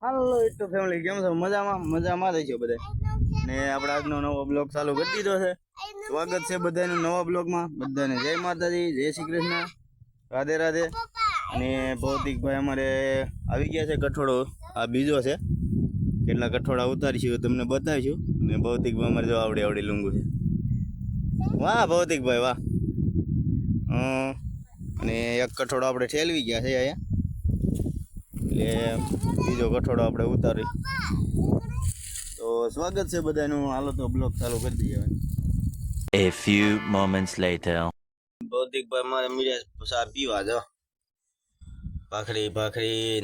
હાલો YouTube family કેમ છો? મજામાં રહીશું બધા. ને આપણે આજનો નવો બ્લોગ ચાલુ કરી દીધો છે. સ્વાગત છે બધાનું નવા બ્લોગમાં. બધાને જય માતાજી, જય શ્રી કૃષ્ણ, રાધે રાધે. અને ભૌતિકભાઈ અમારે આવી ગયા છે. કઠોળો આ બીજો છે. કેટલા કઠોળા ઉતારીશું તમને બતાવીશું. અને ભૌતિકભાઈ અમારે જો આવડી લુંગુ છે. વાહ ભૌતિકભાઈ વાહ. અને એક કઠોળો આપણે ઠેલવી ગયા છે અહીંયા. એટલે બીજો કઠોળો આપણે ઉતારી. તો સ્વાગત છે બધાનું. હાલો તો બ્લોગ ચાલુ કરી દઈએ. A few moments later. ભૌતિકભાઈ મારે મીડિયા ચા પીવા જો. ભાખરી.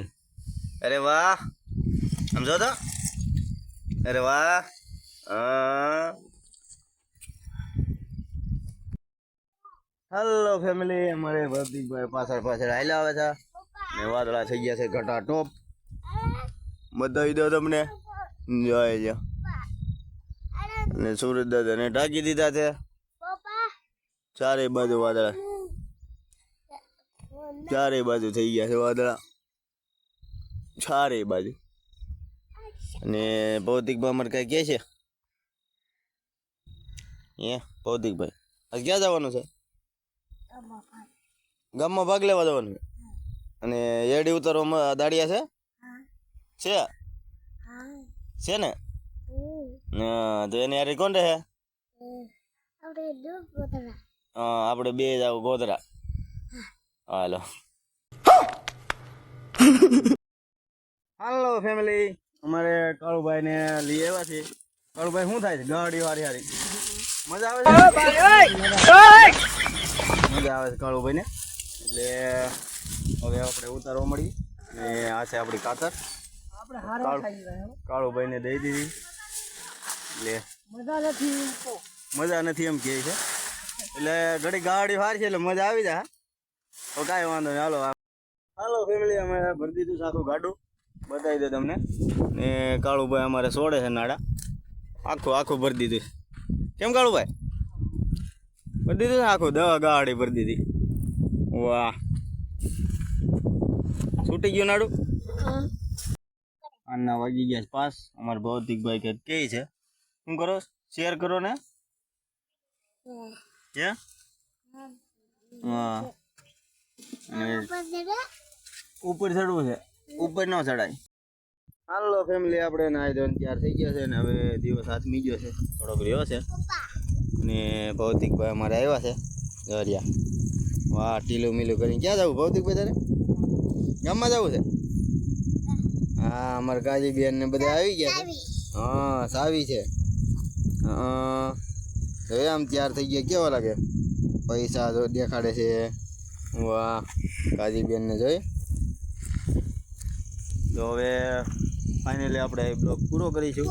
અરે વાહ, સમજો તો. અરે વાહ. હેલો ફેમિલી, અમારે ભૌતિકભાઈ પાછળ હાલ્યા આવે છે. ને વાદળા થઈ ગયા છે ઘટા ટોપ. બતાવી દો તમને. જોઈ અને સુરત દાદાને ઢાંકી દીધા છે. ચારે બાજુ વાદળા, ચારે બાજુ થઈ ગયા છે વાદળા, ચારે બાજુ. અને ભૌતિકભાઈ અમારે કઈ કે છે? ભૌતિકભાઈ આજ ક્યાં જવાનું છે? ગામમાં ભાગ લેવા જવાનું. અને એડી ઉતારવામાં દાડિયા છે ને? તો એને યાર કોણ રહે? આપણે બે જાવ ગોધરા. હાલો હાલો ફેમિલી, અમારે કાળુભાઈ ને લઈ આવ્યા છે. કાળુભાઈ શું થાય છે? ગાડી હારી મજા આવે છે. મજા આવે છે કાળુભાઈ ને. એટલે હવે આપણે ઉતારવા મળી. ને આ છે આપણી કાતર. કાળુભાઈ ને દઈ દીધી. એટલે મજા નથી એમ કે છે. એટલે ઘડી ગાડી ફાર છે એટલે મજા આવી જાય. તો કાંઈ વાંધો નહીં. હાલો ફેમિલી, અમે ભરી દીધું છે આખું ગાડું. બતાવી દો તમને. ને કાળુભાઈ અમારે સોડે છે નાડા. આખું ભરી દીધું. કેમ કાળુભાઈ? ભરી દીધું છે આખું. 10 ગાડી ભરી દીધી. વાહ, છૂટી ગયું નાડું. આના વાગી ગયા 5. અમારા ભૌતિકભાઈ કે છે શું કરો? શેર કરો ને. હા, ઉપર ચડવું છે. ઉપર ન ચડાય. હાલો ફેમિલી, આપણે નાઈ ધોઈને તૈયાર થઈ ગયા છે. ને હવે દિવસ હાથમી ગયો છે, થોડોક રહ્યો છે. ને ભૌતિકભાઈ અમારે આવ્યા છે ઘરિયા. વાહ, ટીલું મીલું કરીને. ક્યાં જવું ભૌતિકભાઈ તારે? ગામમાં જવું છે? હા, અમારે કાજી બેન ને બધા આવી ગયા છે. હા, સાવી છે. હવે આમ તૈયાર થઈ ગયા. કેવા લાગે? પૈસા જો દેખાડે છે. વાહ, કાજી બેન ને જોઈ. તો હવે ફાઇનલી આપણે બ્લોગ પૂરો કરીશું.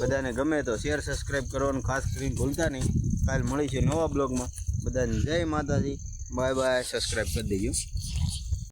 બધાને ગમે તો શેર સબસ્ક્રાઈબ કરવાનું ખાસ કરીને ભૂલતા નહીં. કાલ મળીશું નવા બ્લોગમાં. બધાને જય માતાજી, બાય બાય. સબસ્ક્રાઈબ કરી દેજો.